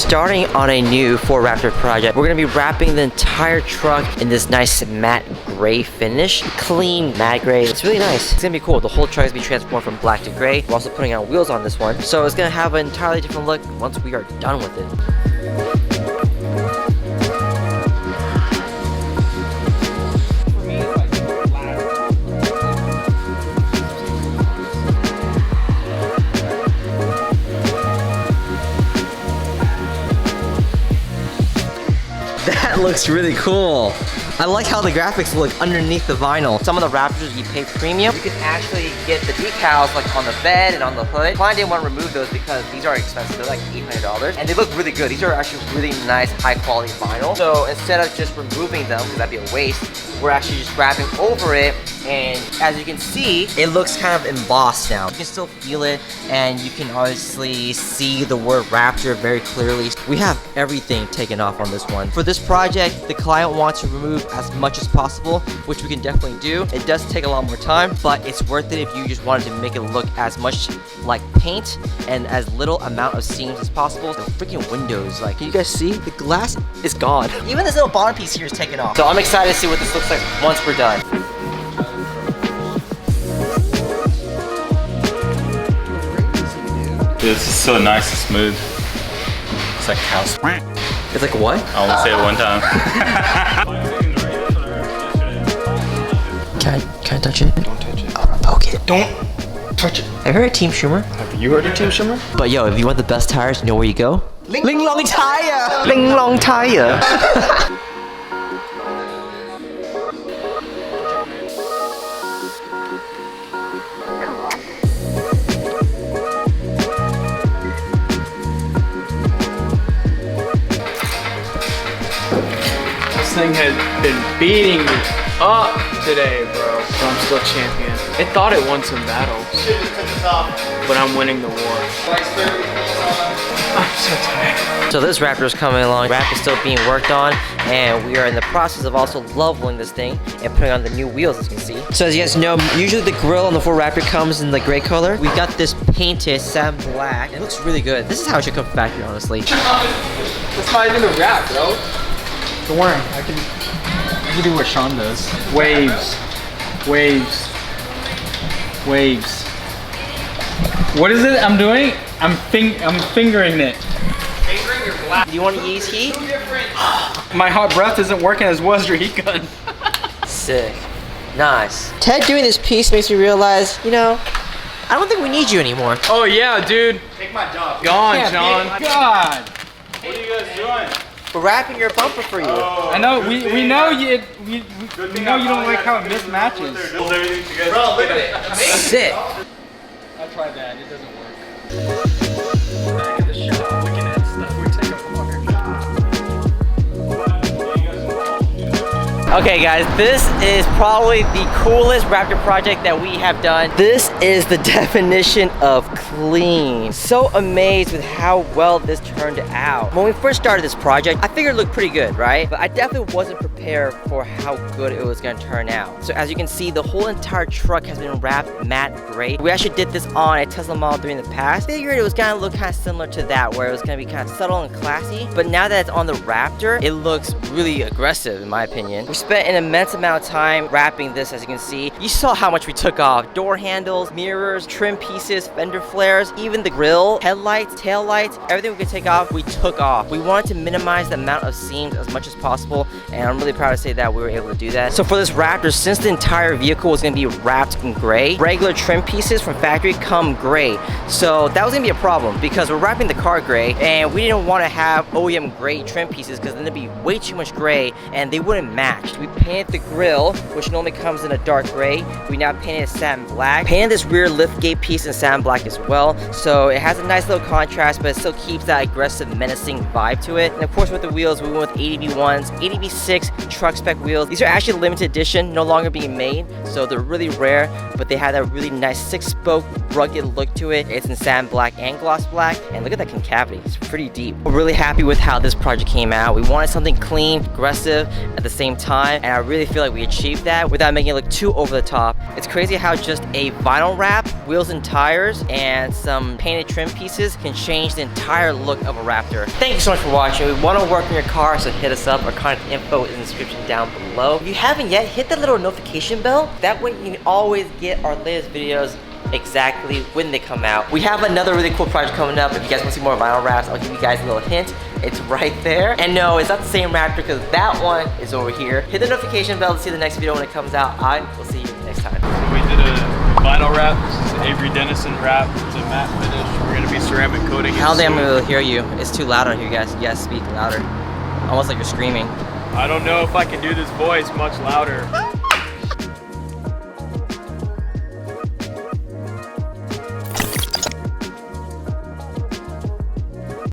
starting on a new Ford Raptor project. We're gonna be wrapping the entire truck in this nice matte gray finish. Clean matte gray. It's really nice. It's gonna be cool. The whole truck is gonna be transformed from black to gray. We're also putting on wheels on this one. So it's gonna have an entirely different look once we are done with it. That looks really cool. I like how the graphics look underneath the vinyl. Some of the Raptors you pay premium. You can actually get the decals like on the bed and on the hood. Client didn't want to remove those because these are expensive. They're like $800 and they look really good. These are actually really nice, high quality vinyl. So instead of just removing them, because that'd be a waste, we're actually just wrapping over it. And as you can see, it looks kind of embossed now. You can still feel it, and you can obviously see the word Raptor very clearly. We have everything taken off on this one. For this project, the client wants to remove as much as possible, which we can definitely do. It does take a lot more time, but it's worth it if you just wanted to make it look as much like paint and as little amount of seams as possible. The freaking windows, like, can you guys see? The glass is gone. Even this little bottom piece here is taken off. So I'm excited to see what this looks like once we're done. This is so nice and smooth. It's like house. It's like what? I want to say it one time. Can I touch it? Don't touch it. I want to poke it. Don't touch it. Have you heard of Team Schumer? Have you heard of Team Schumer? But yo, if you want the best tires, you know where you go? Ling Long Tire! Ling Long Tire! This thing has been beating me up today, bro. But I'm still champion. It thought it won some battles, but I'm winning the war. I'm so tired. So this Raptor is coming along. Wrap is still being worked on, and we are in the process of also leveling this thing and putting on the new wheels, as you can see. So as you guys know, usually the grille on the Ford Raptor comes in the gray color. We got this painted satin black. It looks really good. This is how it should come from factory, honestly. That's not even a wrap, bro. Don't worry, I can do what Sean does. Waves. Waves. Waves. What is it I'm doing? I'm fingering it. Fingering your black. Do you want to use heat? My hot breath isn't working as well as your heat gun. Sick. Nice. Ted doing this piece makes me realize, you know, I don't think we need you anymore. Oh yeah, dude. Take my job. Gone, Sean. God. What are you guys doing? We're wrapping your bumper for you. Oh, I know, we know you know you don't like how it mismatches. Hold everything together. Bro, look at it. Sick. I tried that, it doesn't work. Back at the shop, looking at stuff we take apart. Okay guys, this is probably the coolest Raptor project that we have done. This is the definition of clean. So amazed with how well this turned out. When we first started this project, I figured it looked pretty good, right? But I definitely wasn't prepared for how good it was gonna turn out. So as you can see, the whole entire truck has been wrapped matte gray. We actually did this on a Tesla Model 3 in the past. Figured it was gonna look kind of similar to that, where it was gonna be kind of subtle and classy. But now that it's on the Raptor, it looks really aggressive in my opinion. We spent an immense amount of time wrapping this, as you can see. You saw how much we took off. Door handles, mirrors, trim pieces, fender flares, even the grille, headlights, tail lights, everything we could take off, we took off. We wanted to minimize the amount of seams as much as possible, and I'm really proud to say that we were able to do that. So for this Raptor, since the entire vehicle was gonna be wrapped in gray, regular trim pieces from factory come gray. So that was gonna be a problem because we're wrapping the car gray, and we didn't want to have OEM gray trim pieces because then it'd be way too much gray and they wouldn't match. We painted the grille, which normally comes in a dark gray. We now painted satin black. Painted this rear lift gate piece in satin black as well. So it has a nice little contrast, but it still keeps that aggressive, menacing vibe to it. And of course with the wheels, we went with ADV.1s, ADV.6 truck spec wheels. These are actually limited edition, no longer being made. So they're really rare, but they have that really nice 6-spoke rugged look to it. It's in satin black and gloss black. And look at that concavity, it's pretty deep. We're really happy with how this project came out. We wanted something clean, aggressive at the same time. time, and I really feel like we achieved that without making it look too over the top. It's crazy how just a vinyl wrap, wheels and tires, and some painted trim pieces can change the entire look of a Raptor. Thank you so much for watching. We want to work on your car, so hit us up. Our contact info is in the description down below. If you haven't yet, hit the little notification bell. That way you can always get our latest videos exactly when they come out. We have another really cool project coming up. If you guys want to see more vinyl wraps, I'll give you guys a little hint. It's right there. And no, it's not the same Raptor because that one is over here. Hit the notification bell to see the next video when it comes out. I will see you next time. We did a vinyl wrap. This is Avery Dennison wrap. It's a matte finish. We're gonna be ceramic coating it. How damn able to hear you? It's too loud on here, guys. You guys speak louder. Almost like you're screaming. I don't know if I can do this voice much louder.